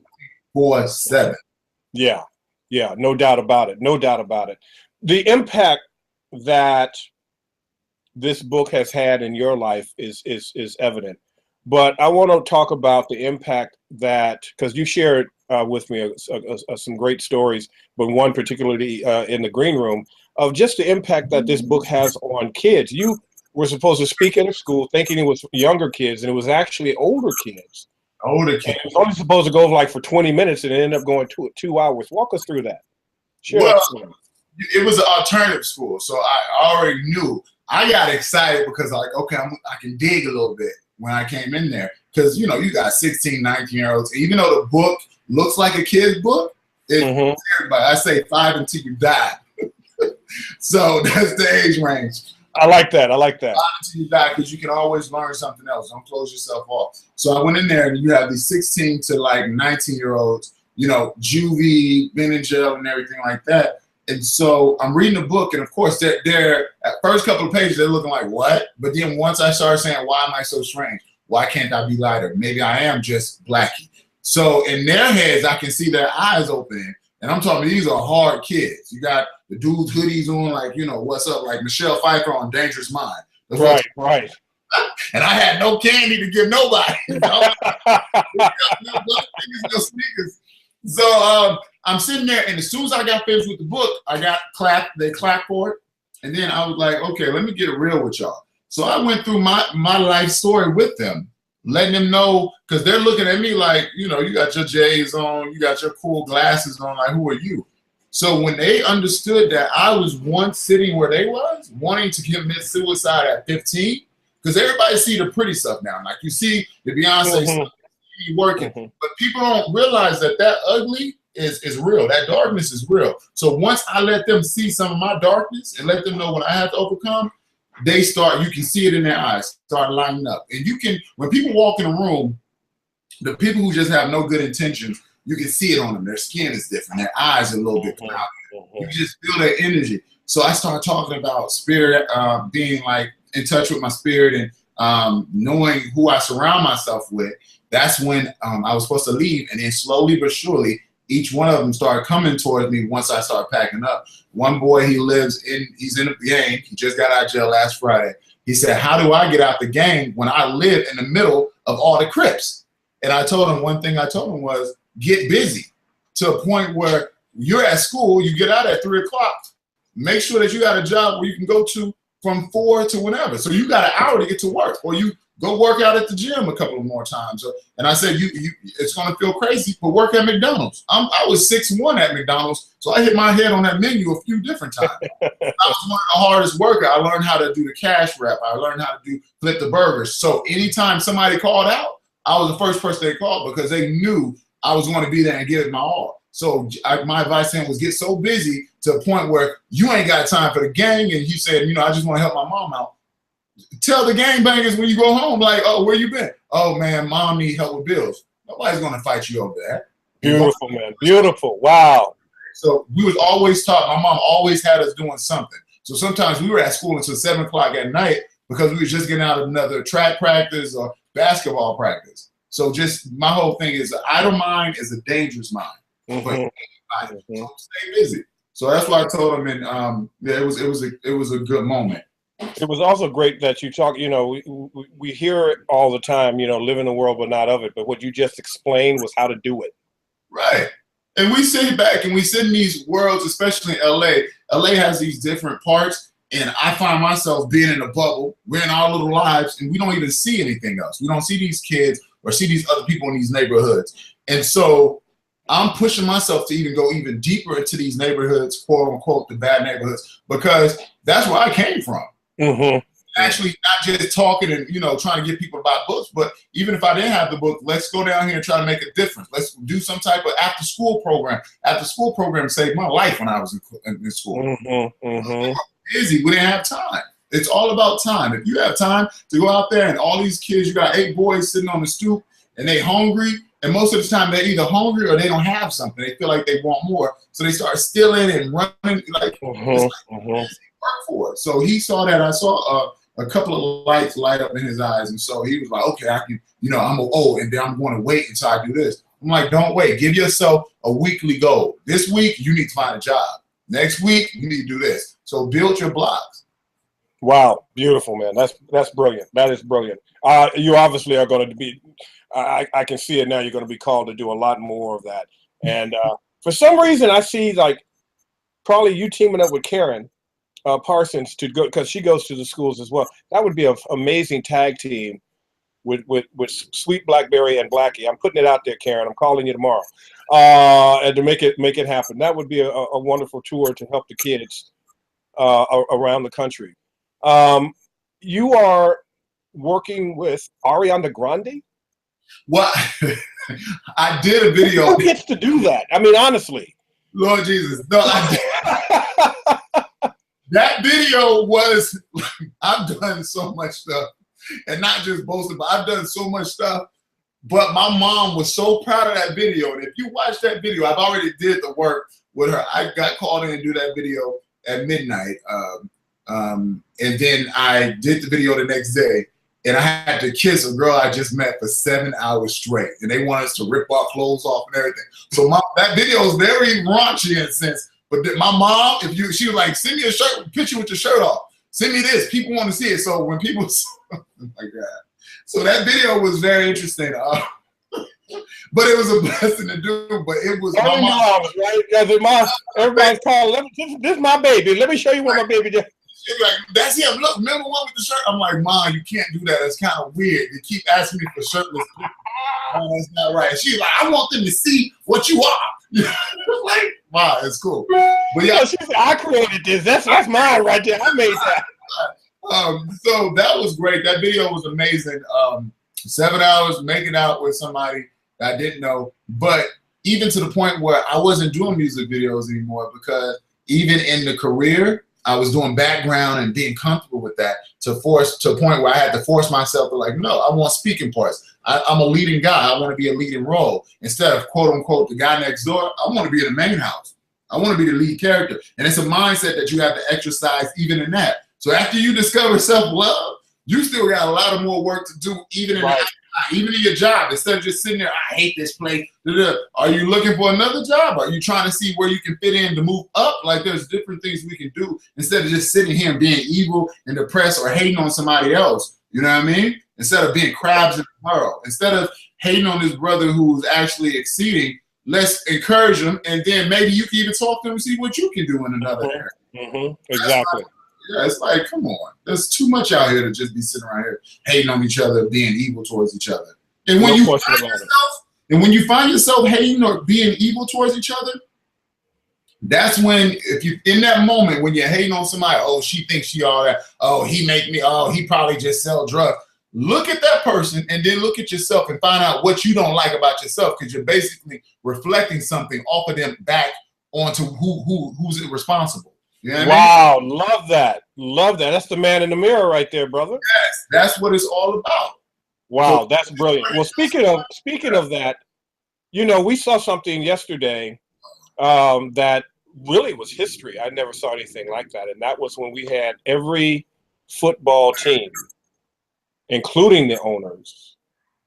4/7. Yeah, no doubt about it. No doubt about it. The impact that this book has had in your life is evident. But I want to talk about the impact that, because you shared with me some great stories, but one particularly in the green room, of just the impact that this book has on kids. You were supposed to speak in a school thinking it was younger kids, and it was actually older kids. Older kids. It was only supposed to go like for 20 minutes, and it ended up going 2 hours. Walk us through that. It was an alternative school, so I already knew. I got excited because like, okay, I can dig a little bit when I came in there, because you know, you got 16, 19-year-olds. Even though the book looks like a kid's book, everybody, I say 5 until you die. So that's the age range. I like that. 5 until you die, because you can always learn something else. Don't close yourself off. So I went in there, and you have these 16 to like 19-year-olds, you know, juvie, been in jail, and everything like that. And so I'm reading the book, and of course, they're at first couple of pages, they're looking like, what? But then once I started saying, why am I so strange? Why can't I be lighter? Maybe I am just Blackie. So in their heads, I can see their eyes opening. And I'm talking, these are hard kids. You got the dudes hoodies on, like, you know, what's up? Like Michelle Pfeiffer on Dangerous Mind. Right. And I had no candy to give nobody. You know? No sneakers. So I'm sitting there, and as soon as I got finished with the book, I got clapped. They clapped for it. And then I was like, okay, let me get it real with y'all. So I went through my life story with them, letting them know, because they're looking at me like, you know, you got your J's on, you got your cool glasses on, like, who are you? So when they understood that I was once sitting where they was, wanting to commit suicide at 15, because everybody see the pretty stuff now. Like, you see the Beyonce stuff, working, but people don't realize that ugly is real. That darkness is real. So once I let them see some of my darkness and let them know what I have to overcome, they start, you can see it in their eyes, start lining up. And you can, when people walk in a room, the people who just have no good intentions, you can see it on them. Their skin is different. Their eyes are a little bit cloudy. You just feel their energy. So I started talking about spirit, being like in touch with my spirit, and knowing who I surround myself with. That's when I was supposed to leave. And then slowly but surely, each one of them started coming towards me once I started packing up. One boy, he's in the gang. He just got out of jail last Friday. He said, how do I get out the gang when I live in the middle of all the Crips? And I told him, one thing I told him was, get busy to a point where you're at school, you get out at 3 o'clock. Make sure that you got a job where you can go to from 4 to whenever. So you got an hour to get to work, or you go work out at the gym a couple of more times. And I said, it's going to feel crazy, but work at McDonald's. I was 6'1" at McDonald's, so I hit my head on that menu a few different times. I was one of the hardest worker. I learned how to do the cash wrap. I learned how to flip the burgers. So anytime somebody called out, I was the first person they called, because they knew I was going to be there and give it my all. So my advice to him was get so busy to a point where you ain't got time for the gang. And he said, you know, I just want to help my mom out. Tell the gangbangers when you go home, like, oh, where you been? Oh, man, mom need help with bills. Nobody's going to fight you over that. Beautiful, man. Beautiful. Wow. So we was always taught, my mom always had us doing something. So sometimes we were at school until 7 o'clock at night because we was just getting out of another track practice or basketball practice. So just my whole thing is an idle mind is a dangerous mind. So stay busy. So that's why I told him, and yeah, it was a good moment. It was also great that you talk, you know, we hear it all the time, you know, live in the world but not of it. But what you just explained was how to do it. Right. And we sit back and we sit in these worlds, especially in LA. LA has these different parts. And I find myself being in a bubble. We're in our little lives and we don't even see anything else. We don't see these kids or see these other people in these neighborhoods. And so I'm pushing myself to even go even deeper into these neighborhoods, quote unquote, the bad neighborhoods, because that's where I came from. Actually, not just talking and, you know, trying to get people to buy books, but even if I didn't have the book, let's go down here and try to make a difference. Let's do some type of after school program. After school program saved my life when I was in school. We were busy. We didn't have time. It's all about time. If you have time to go out there and all these kids, you got 8 boys sitting on the stoop and they hungry. And most of the time they're either hungry or they don't have something. They feel like they want more. So they start stealing and running like, it's like work for it. So he saw that. I saw a couple of lights light up in his eyes. And so he was like, okay, I can, you know, and then I'm going to wait until I do this. I'm like, don't wait. Give yourself a weekly goal. This week, you need to find a job. Next week, you need to do this. So build your blocks. Wow. Beautiful, man. That's brilliant. That is brilliant. You obviously are going to be, I can see it now. You're going to be called to do a lot more of that. And for some reason, I see like probably you teaming up with Karyn Parsons to go, because she goes to the schools as well. That would be an amazing tag team with Sweet Blackberry and Blackie. I'm putting it out there, Karyn. I'm calling you tomorrow, and to make it happen. That would be a wonderful tour to help the kids around the country. You are working with Ariana Grande. Well, I did a video. Who gets to do that? I mean, honestly. Lord Jesus, no, I did. That video was, I've done so much stuff, and not just boasting, but I've done so much stuff. But my mom was so proud of that video. And if you watch that video, I've already did the work with her. I got called in to do that video at midnight. And then I did the video the next day. And I had to kiss a girl I just met for 7 hours straight. And they wanted us to rip our clothes off and everything. So that video is very raunchy in a sense. But my mom, she was like, send me a shirt, picture with your shirt off. Send me this. People want to see it. So when people, oh my God. So that video was very interesting. But it was a blessing to do. But it was my mom. Right? Everybody's calling. This is my baby. Let me show you what my baby did. She's like, that's him. Look, remember one with the shirt? I'm like, Mom, you can't do that. That's kind of weird. They keep asking me for shirtless pictures. Oh, that's not right. She's like, I want them to see what you are. Like, wow, it's cool. But yeah, she said, I created this. That's mine right there. I made that. So that was great. That video was amazing. 7 hours making out with somebody that I didn't know. But even to the point where I wasn't doing music videos anymore, because even in the career, I was doing background and being comfortable with that to a point where I had to force myself to like, no, I want speaking parts. I'm a leading guy. I want to be a leading role. Instead of quote unquote the guy next door, I want to be in the main house. I want to be the lead character. And it's a mindset that you have to exercise even in that. So after you discover self-love, you still got a lot of more work to do even in even in your job. Instead of just sitting there, I hate this place. Are you looking for another job? Are you trying to see where you can fit in to move up? Like there's different things we can do instead of just sitting here and being evil and depressed or hating on somebody else. You know what I mean? Instead of being crabs in the barrel. Instead of hating on this brother who's actually exceeding, let's encourage him, and then maybe you can even talk to him and see what you can do in another area. Exactly. Yeah, it's like, come on. There's too much out here to just be sitting around here hating on each other, being evil towards each other. And when you find yourself hating or being evil towards each other, that's when, if you in that moment when you're hating on somebody, oh, she thinks she all that, oh, he make me, oh, he probably just sell drugs. look at that person and then look at yourself and find out what you don't like about yourself, because you're basically reflecting something off of them back onto who's responsible. You know what wow, I mean? love that. Love that. That's the man in the mirror right there, brother. Yes, that's what it's all about. Wow, that's brilliant. Well, speaking of that, you know, we saw something yesterday that really was history. I never saw anything like that, and that was when we had every football team, including the owners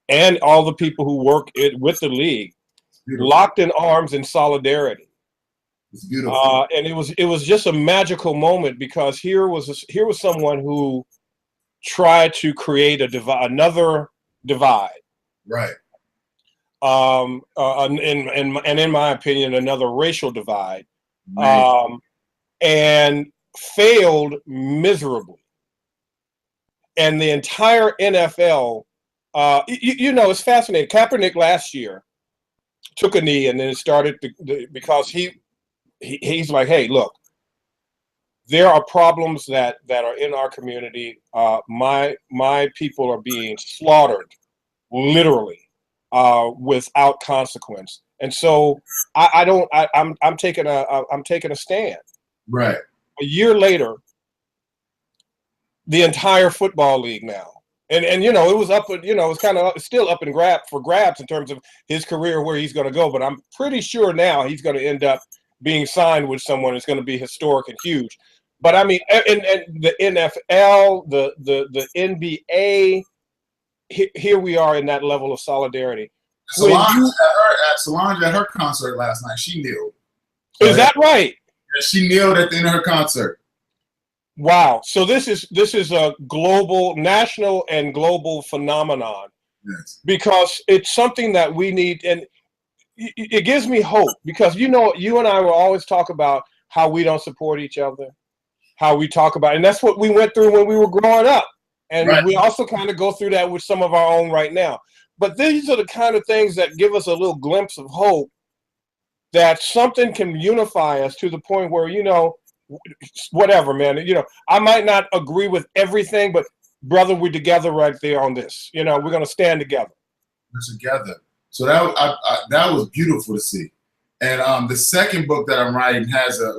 and all the people who work with the league, locked in arms in solidarity. It's beautiful. And it was just a magical moment, because here was someone who tried to create another divide, right? And in my opinion, another racial divide, and failed miserably. And the entire NFL, you know, it's fascinating. Kaepernick last year took a knee, and then it started because he's like, hey, look, there are problems that are in our community. My people are being slaughtered, literally, without consequence. And so I'm taking a stand. Right. A year later, the entire football league now, and you know, it was up, you know, it's kind of still up for grabs in terms of his career, where he's going to go. But I'm pretty sure now he's going to end up being signed with someone that's going to be historic and huge. But I mean, and the NFL, the NBA, here we are in that level of solidarity. Solange at her concert last night, she kneeled. Is that right? Yeah, she kneeled at the end of her concert. Wow. So this is a global, national and global phenomenon. Yes. Because it's something that we need, and it gives me hope, because, you know, you and I will always talk about how we don't support each other, how we talk about, and that's what we went through when we were growing up. And right. We also kind of go through that with some of our own right now. But these are the kind of things that give us a little glimpse of hope that something can unify us to the point where, you know, whatever, man, you know, I might not agree with everything, but brother, we're together right there on this. You know, we're going to stand together. We're together. So that was beautiful to see. And the second book that I'm writing has a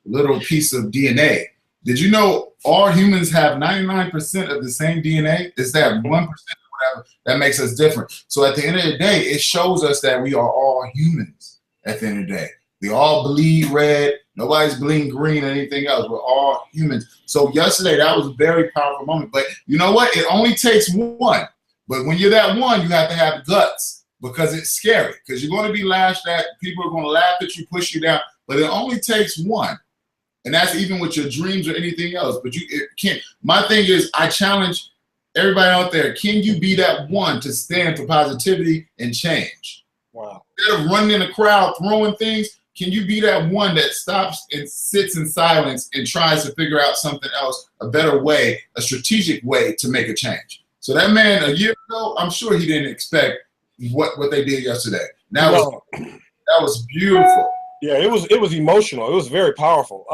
little piece of DNA. Did you know all humans have 99% of the same DNA? It's that 1% or whatever that makes us different. So at the end of the day, it shows us that we are all humans at the end of the day. We all bleed red. Nobody's bleeding green or anything else. We're all humans. So yesterday, that was a very powerful moment. But you know what? It only takes one. But when you're that one, you have to have guts, because it's scary. Because you're going to be laughed at. People are going to laugh at you, push you down. But it only takes one. And that's even with your dreams or anything else. But it can't. My thing is, I challenge everybody out there. Can you be that one to stand for positivity and change? Wow. Instead of running in a crowd, throwing things, can you be that one that stops and sits in silence and tries to figure out something else, a better way, a strategic way to make a change? So that man a year ago, I'm sure he didn't expect what they did yesterday. That was beautiful. Yeah, it was emotional. It was very powerful.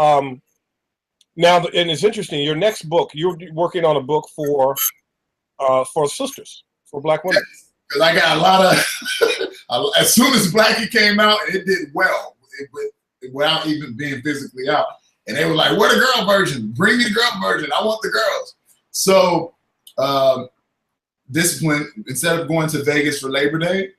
Now, and it's interesting. Your next book, you're working on a book for sisters, for Black women. Because I got a lot of. As soon as Blackie came out, it did well without even being physically out, and they were like, "Where the girl version? Bring me the girl version. I want the girls." So this went, instead of going to Vegas for Labor Day.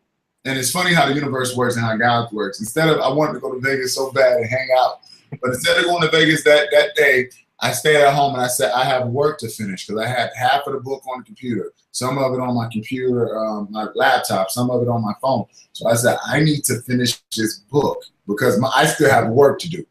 And it's funny how the universe works and how God works. Instead of, I wanted to go to Vegas so bad and hang out, but instead of going to Vegas that day, I stayed at home and I said, I have work to finish, because I had half of the book on the computer, some of it on my computer, my laptop, some of it on my phone. So I said, I need to finish this book because I still have work to do.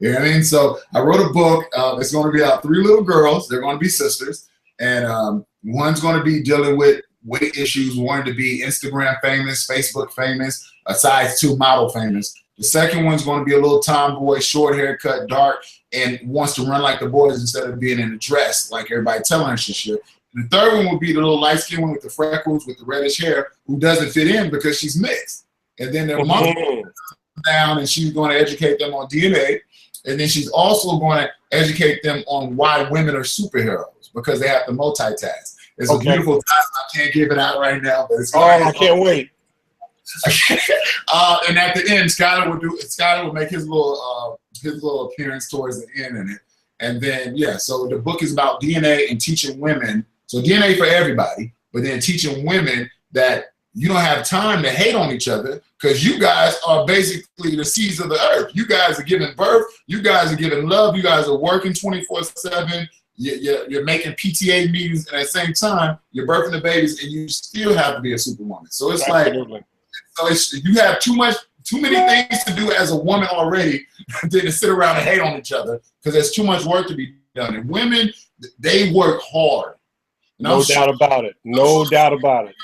You know what I mean? So I wrote a book. It's going to be about 3 little girls. They're going to be sisters. And one's going to be dealing with weight issues, wanting to be Instagram famous, Facebook famous, a size 2 model famous. The second one's going to be a little tomboy, short haircut, dark, and wants to run like the boys instead of being in a dress like everybody telling her she should. And the third one will be the little light-skinned one with the freckles, with the reddish hair, who doesn't fit in because she's mixed. And then their mom down, and she's going to educate them on DNA. And then she's also going to educate them on why women are superheroes, because they have to multitask. It's a beautiful title. I can't give it out right now, but it's I can't wait. And at the end, Skylar will make his little appearance towards the end in it. And then, yeah, so the book is about DNA and teaching women. So DNA for everybody, but then teaching women that you don't have time to hate on each other because you guys are basically the seeds of the earth. You guys are giving birth. You guys are giving love. You guys are working 24/7. You're making PTA meetings, and at the same time, you're birthing the babies, and you still have to be a superwoman. So it's Absolutely. you have too many things to do as a woman already than to sit around and hate on each other because there's too much work to be done. And women, they work hard. No doubt about it. No doubt about it.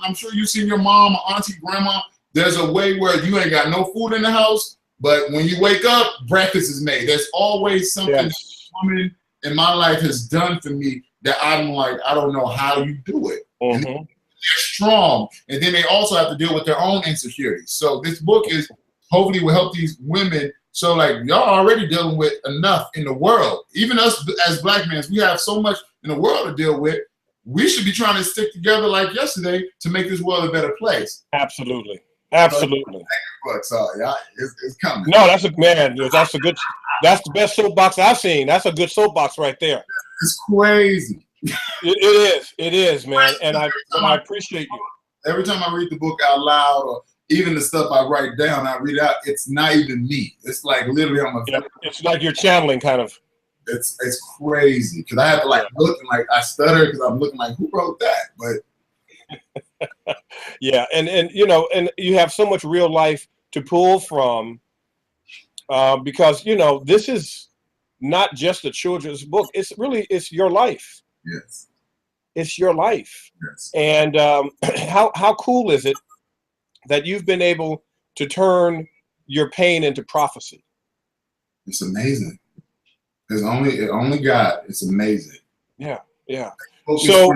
I'm sure you've seen your mom, auntie, grandma. There's a way where you ain't got no food in the house, but when you wake up, breakfast is made. There's always something that a woman in my life has done for me that I'm like, I don't know how you do it. And they're strong. And then they also have to deal with their own insecurities. So this book is hopefully will help these women. So like y'all already dealing with enough in the world. Even us as black men, we have so much in the world to deal with. We should be trying to stick together like yesterday to make this world a better place. Absolutely. Absolutely. So yeah, it's coming. No, that's that's the best soapbox I've seen. That's a good soapbox right there. It's crazy. It is, man. And I appreciate you. Every time I read the book out loud or even the stuff I write down, I read out, it's not even me. It's like literally it's like you're channeling kind of. It's crazy because I have to like look and like I stutter because I'm looking like who wrote that, but yeah, and you know, and you have so much real life to pull from because you know this is not just a children's book. It's your life. Yes, it's your life. Yes, and how cool is it that you've been able to turn your pain into prophecy? It's amazing. There's only God. It's amazing. Yeah, yeah. So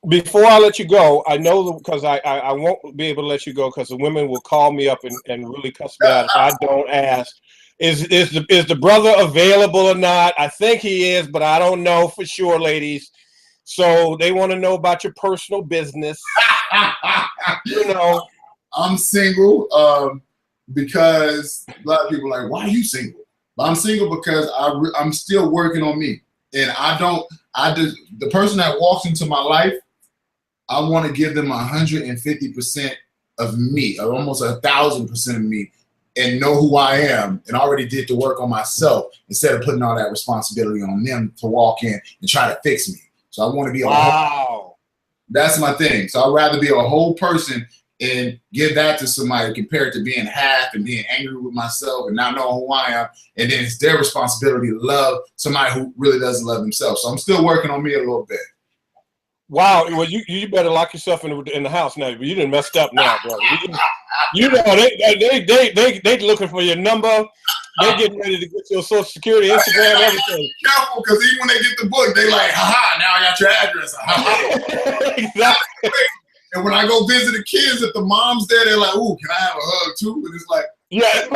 before I let you go, I know because I won't be able to let you go because the women will call me up and really cuss me out if I don't ask. Is the brother available or not? I think he is, but I don't know for sure, ladies. So they want to know about your personal business. You know, I'm single because a lot of people are like, why are you single? But I'm single because I'm still working on me. And the person that walks into my life, I want to give them 150% of me, or almost 1,000% of me, and know who I am and already did the work on myself instead of putting all that responsibility on them to walk in and try to fix me. So I want to be a whole. That's my thing. So I'd rather be a whole person and give that to somebody compared to being half and being angry with myself and not knowing who I am. And then it's their responsibility to love somebody who really doesn't love themselves. So I'm still working on me a little bit. Wow. Well, you better lock yourself in the house now. You done messed up now, bro. You know, they looking for your number. They getting ready to get your Social Security, Instagram, everything. Careful, because even when they get the book, they like, haha, now I got your address. Exactly. And when I go visit the kids, if the mom's there, they're like, ooh, can I have a hug too? And it's like, yeah.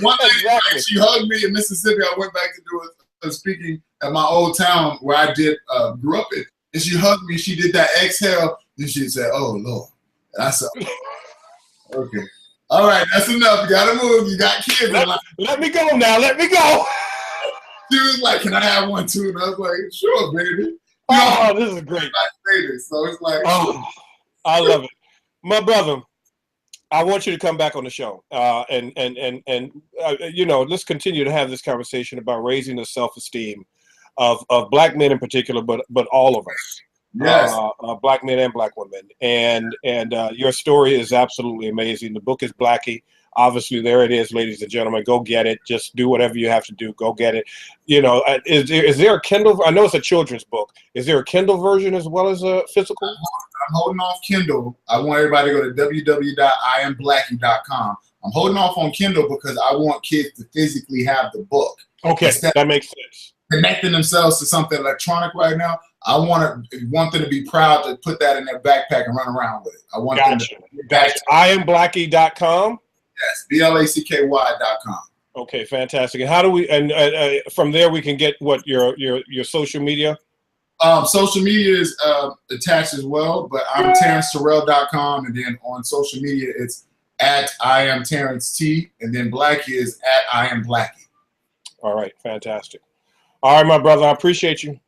One day, like, she hugged me in Mississippi. I went back to do a speaking at my old town where I grew up in. And she hugged me. She did that exhale. Then she said, oh, Lord. And I said, okay. All right, that's enough. You got to move. You got kids. Let me go now. Let me go. She was like, can I have one too? And I was like, sure, baby. Oh, this is great. So it's like, oh, I love it. My brother, I want you to come back on the show, and you know, let's continue to have this conversation about raising the self-esteem of black men in particular, but all of us. Yes. Black men and black women, and your story is absolutely amazing. The book is Blackie. Obviously, there it is, ladies and gentlemen. Go get it. Just do whatever you have to do. Go get it. You know, is there a Kindle? I know it's a children's book. Is there a Kindle version as well as a physical? I'm holding off Kindle. I want everybody to go to www.iamblackie.com. I'm holding off on Kindle because I want kids to physically have the book. Okay, that makes sense. Connecting themselves to something electronic right now, I want them to be proud to put that in their backpack and run around with it. I want them to. That's iamblackie.com. Yes, BLACKY.com. Okay, fantastic. And how do we? And from there we can get what your social media. Social media is attached as well, but I'm TerrenceTerrell.com, and then on social media it's at I am Terrence T, and then Blackie is at I am Blackie. All right, fantastic. All right, my brother, I appreciate you.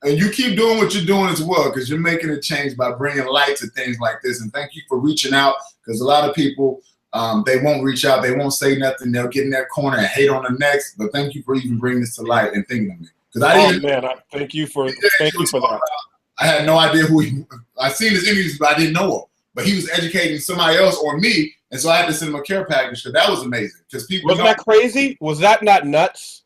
And you keep doing what you're doing as well, because you're making a change by bringing light to things like this. And thank you for reaching out, because a lot of people, they won't reach out, they won't say nothing, they'll get in their corner and hate on the next. But thank you for even bringing this to light and thinking of me. I thank you for that. I had no idea who he. I seen his interviews, but I didn't know him. But he was educating somebody else or me, and so I had to send him a care package. So that was amazing. Because people wasn't that crazy? Was that not nuts?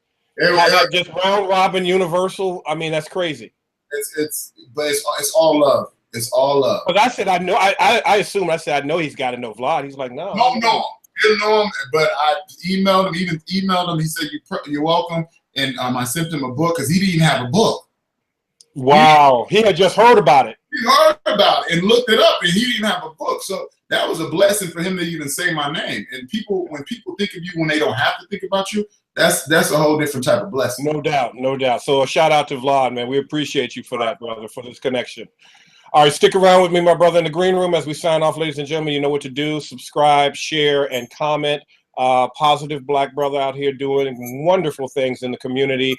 Just round robin universal. I mean, that's crazy. It's all love. It's all love. But I said I know. I assume I said I know he's got to know Vlad. He's like no. Didn't know him, but I emailed him. Even emailed him. He said you're welcome. And I sent him a book because he didn't even have a book. Wow, he had just heard about it. He heard about it and looked it up, and he didn't have a book. So that was a blessing for him to even say my name. And when people think of you when they don't have to think about you, that's a whole different type of blessing. No doubt, no doubt. So a shout out to Vlad, man. We appreciate you for that, brother, for this connection. All right, stick around with me, my brother, in the green room as we sign off, ladies and gentlemen. You know what to do. Subscribe, share, and comment. Positive black brother out here doing wonderful things in the community,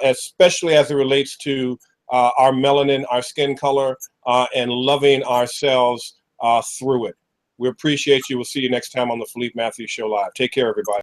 especially as it relates to our melanin, our skin color, and loving ourselves through it. We appreciate you. We'll see you next time on the Philippe Matthews Show Live. Take care, everybody.